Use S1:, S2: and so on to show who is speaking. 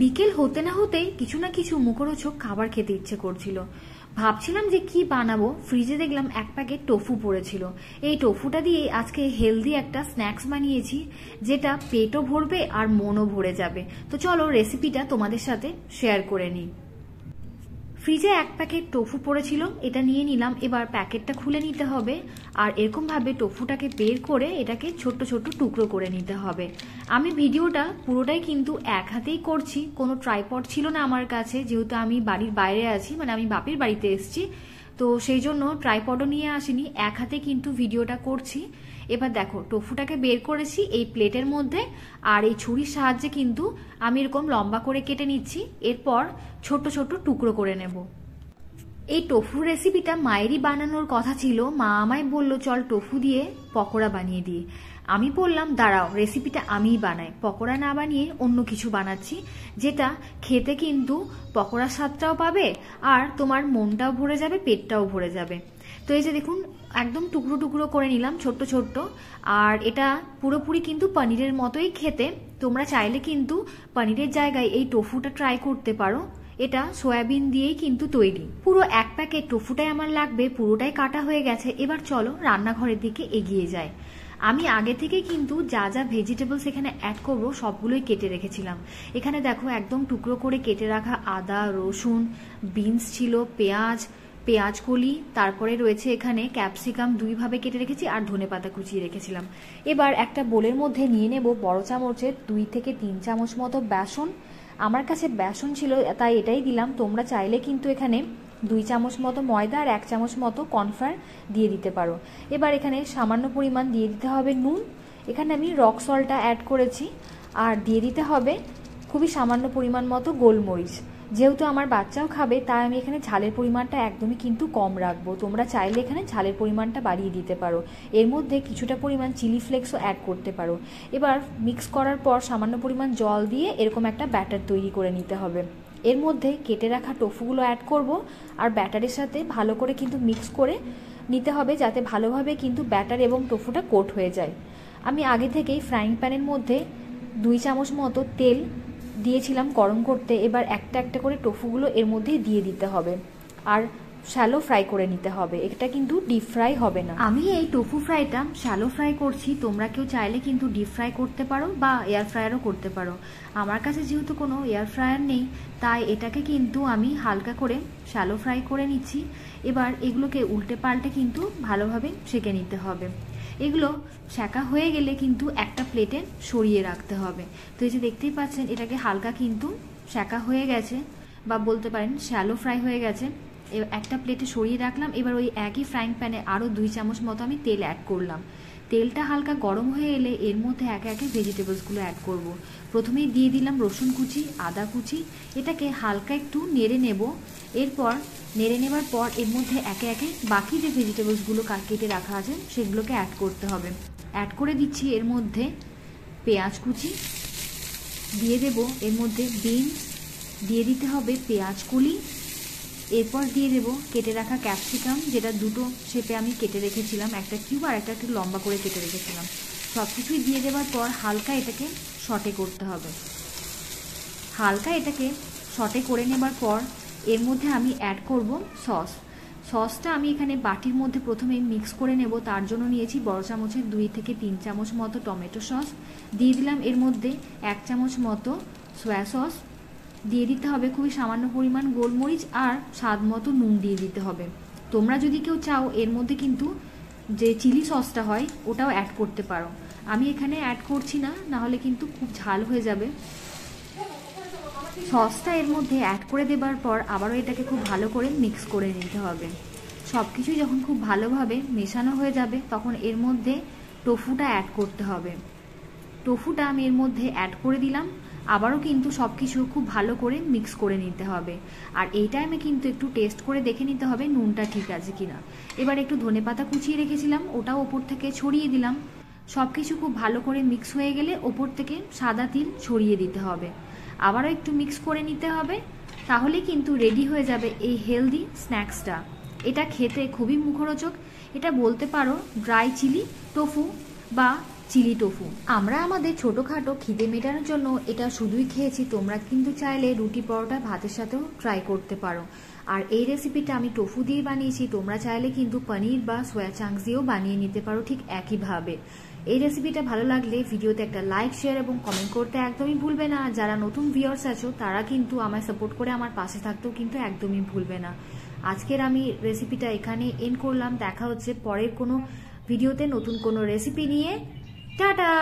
S1: বিকেল হতে না হতেই কিছু না কিছু মুখরোচক খাবার খেতে ইচ্ছে করছিল। ভাবছিলাম যে কি বানাবো, ফ্রিজে দেখলাম এক প্যাকেট টোফু পড়েছিল। এই টোফুটা দিয়ে আজকে হেলদি একটা স্ন্যাক্স বানিয়েছি, যেটা পেটও ভরবে আর মনও ভরে যাবে। তো চলো রেসিপিটা তোমাদের সাথে শেয়ার করে নিই। ফ্রিজে এক প্যাকেট টোফু পড়েছিল, এটা নিয়ে নিলাম। এবার প্যাকেটটা খুলে নিতে হবে আর এরকম ভাবে টোফুটাকে বের করে এটাকে ছোট্ট ছোট্ট টুকরো করে নিতে হবে। আমি ভিডিওটা পুরোটাই কিন্তু এক হাতেই করছি, কোনো ট্রাইপড ছিল না আমার কাছে, যেহেতু আমি বাড়ির বাইরে আছি, মানে আমি বাপের বাড়িতে এসেছি, তো সেই জন্য ট্রাইপডও নিয়ে আসিনি, এক হাতে কিন্তু ভিডিওটা করছি। এবার দেখো টোফুটাকে বের করেছি এই প্লেটের মধ্যে, আর এই ছুরির সাহায্যে কিন্তু আমি এরকম লম্বা করে কেটে নিচ্ছি, এরপর ছোট ছোট টুকরো করে নেব। এই টোফু রেসিপিটা মায়েরই বানানোর কথা ছিল, মা আমায় বলল চল টোফু দিয়ে পকোড়া বানিয়ে দিই। আমি বললাম দাঁড়াও, রেসিপিটা আমিই বানাই, পকোড়া না বানিয়ে অন্য কিছু বানাচ্ছি, যেটা খেতে কিন্তু পকোড়ার স্বাদটাও পাবে আর তোমার মনটাও ভরে যাবে, পেটটাও ভরে যাবে। তো এই যে দেখুন একদম টুকরো টুকরো করে নিলাম ছোট্ট ছোট্ট, আর এটা পুরোপুরি কিন্তু পনিরের মতোই খেতে। তোমরা চাইলে কিন্তু পনিরের জায়গায় এই টোফুটা ট্রাই করতে পারো, এটা সয়াবিন দিয়েই কিন্তু তৈরি। পুরো এক প্যাকেট টোফুটাই আমার লাগবে, পুরোটাই কাটা হয়ে গেছে। এবার চলো রান্নাঘরের দিকে এগিয়ে যাই। আমি আগে থেকে কিন্তু যা যা ভেজিটেবলস এখানে অ্যাড করবো সবগুলোই কেটে রেখেছিলাম। এখানে দেখো একদম টুকরো করে কেটে রাখা আদা, রসুন, বিনস ছিল, পেঁয়াজ কলি, তারপরে রয়েছে এখানে ক্যাপসিকাম দুইভাবে কেটে রেখেছি, আর ধনেপাতা কুচিয়ে রেখেছিলাম। এবার একটা বোলের মধ্যে নিয়ে নেব বড় চামচের 2 থেকে 3 চামচ মতো বেসন। আমার কাছে বেসন ছিল তাই এটাই দিলাম, তোমরা চাইলে কিন্তু এখানে 2 চামচ মতো ময়দা আর 1 চামচ মতো কর্নফ্লাওয়ার দিয়ে দিতে পারো। এবার এখানে সামান্য পরিমাণ দিয়ে দিতে হবে নুন, এখানে আমি রক সল্টটা অ্যাড করেছি, আর দিয়ে দিতে হবে খুবই সামান্য পরিমাণ মতো গোলমরিচ। যেহেতু আমার বাচ্চাও খাবে তাই আমি এখানে ঝালের পরিমাণটা একদমই কিন্তু কম রাখবো, তোমরা চাইলে এখানে ঝালের পরিমাণটা বাড়িয়ে দিতে পারো। এর মধ্যে কিছুটা পরিমাণ চিলি ফ্লেক্সও অ্যাড করতে পারো। এবার মিক্স করার পর সামান্য পরিমাণ জল দিয়ে এরকম একটা ব্যাটার তৈরি করে নিতে হবে। এর মধ্যে কেটে রাখা টোফুগুলো অ্যাড করব, আর ব্যাটারের সাথে ভালো করে কিন্তু মিক্স করে নিতে হবে, যাতে ভালোভাবে কিন্তু ব্যাটার এবং টোফুটা কোট হয়ে যায়। আমি আগে থেকেই ফ্রাইং প্যানের মধ্যে 2 চামচ মতো তেল দিয়েছিলাম গরম করতে। এবার একটা একটা করে টোফুগুলো এর মধ্যে দিয়ে দিতে হবে, আর শ্যালো ফ্রাই করে নিতে হবে, এটা কিন্তু ডিপ ফ্রাই হবে না। আমি এই টোফু ফ্রাইটা শ্যালো ফ্রাই করছি, তোমরা কেউ চাইলে কিন্তু ডিপ ফ্রাই করতে পারো বা এয়ার ফ্রায়ারও করতে পারো। আমার কাছে যেহেতু কোনো এয়ার ফ্রায়ার নেই, তাই এটাকে কিন্তু আমি হালকা করে শ্যালো ফ্রাই করে নিচ্ছি। এবার এগুলোকে উল্টে পাল্টে কিন্তু ভালোভাবে সেঁকে নিতে হবে। এগুলো সেঁকা হয়ে গেলে কিন্তু একটা প্লেটে সরিয়ে রাখতে হবে। তো এই যে দেখতেই পাচ্ছেন এটাকে হালকা কিন্তু সেঁকা হয়ে গেছে, বা বলতে পারেন শ্যালো ফ্রাই হয়ে গেছে। একটা প্লেটে সরিয়ে রাখলাম। এবার ওই একই ফ্রাইং প্যানে আরও 2 চামচ মতো আমি তেল অ্যাড করলাম। তেলটা হালকা গরম হয়ে এলে এর মধ্যে একে একে ভেজিটেবলসগুলো অ্যাড করব। প্রথমেই দিয়ে দিলাম রসুন কুচি, আদা কুচি, এটাকে হালকা একটু নেড়ে নেব। এরপর নেড়ে নেবার পর এর মধ্যে একে একে বাকি যে ভেজিটেবলসগুলো কেটে রাখা আছে সেগুলোকে অ্যাড করতে হবে। অ্যাড করে দিচ্ছি এর মধ্যে পেঁয়াজ কুচি, দিয়ে দেব এর মধ্যে বিনস, দিয়ে দিতে হবে পেঁয়াজ কলি, এরপর দিয়ে দেব কেটে রাখা ক্যাপসিকাম, যেটা দুটো শেপে আমি কেটে রেখেছিলাম, একটা কিউব আর একটা একটু লম্বা করে কেটে রেখেছিলাম। সব কিছুই দিয়ে দেওয়ার পর হালকা এটাকে সটে করতে হবে। হালকা এটাকে সটে করে নেবার পর এর মধ্যে আমি অ্যাড করব সসটা আমি এখানে বাটির মধ্যে প্রথমে মিক্স করে নেব। তার জন্য নিয়েছি বড় চামচের 2 থেকে 3 চামচ মতো টমেটো সস, দিয়ে দিলাম এর মধ্যে 1 চামচ মতো সয়া সস, দিয়ে দিতে হবে খুবই সামান্য পরিমাণ গোলমরিচ, আর স্বাদ মতো নুন দিয়ে দিতে হবে। তোমরা যদি কেউ চাও এর মধ্যে কিন্তু যে চিলি সসটা হয় ওটাও অ্যাড করতে পারো, আমি এখানে অ্যাড করছি না, নাহলে কিন্তু খুব ঝাল হয়ে যাবে। সসটা এর মধ্যে অ্যাড করে দেবার পর আবারও এটাকে খুব ভালো করে মিক্স করে নিতে হবে। সব কিছুই যখন খুব ভালোভাবে মেশানো হয়ে যাবে তখন এর মধ্যে টোফুটা অ্যাড করতে হবে। টোফুটা আমি এর মধ্যে অ্যাড করে দিলাম, আবারও কিন্তু সব কিছু খুব ভালো করে মিক্স করে নিতে হবে। আর এই টাইমে কিন্তু একটু টেস্ট করে দেখে নিতে হবে নুনটা ঠিক আছে কিনা। এবার একটু ধনেপাতা কুচিয়ে রেখেছিলাম, ওটাও ওপর থেকে ছড়িয়ে দিলাম। সব কিছু খুব ভালো করে মিক্স হয়ে গেলে ওপর থেকে সাদা তিল ছড়িয়ে দিতে হবে, আবারও একটু মিক্স করে নিতে হবে। তাহলে কিন্তু রেডি হয়ে যাবে এই হেলদি স্ন্যাক্সটা। এটা খেতে খুবই মুখরোচক, এটা বলতে পারো ড্রাই চিলি টোফু বা চিলি টোফু। আমরা আমাদের ছোটোখাটো খিদে মেটানোর জন্য এটা শুধুই খেয়েছি, তোমরা কিন্তু চাইলে রুটি পরোটা ভাতের সাথেও ট্রাই করতে পারো। আর এই রেসিপিটা আমি টোফু দিয়ে বানিয়েছি, তোমরা চাইলে কিন্তু পনির বা সোয়া চাংস দিয়েও বানিয়ে নিতে পারো ঠিক একইভাবে। এই রেসিপিটা ভালো লাগলে ভিডিওতে একটা লাইক, শেয়ার এবং কমেন্ট করতে একদমই ভুলবে না। যারা নতুন ভিউয়ার্স আছো তারা কিন্তু আমায় সাপোর্ট করে আমার পাশে থাকতেও কিন্তু একদমই ভুলবে না। আজকের আমি রেসিপিটা এখানে এন্ড করলাম। দেখা হচ্ছে পরের কোনো ভিডিওতে নতুন কোনো রেসিপি নিয়ে। টাটা।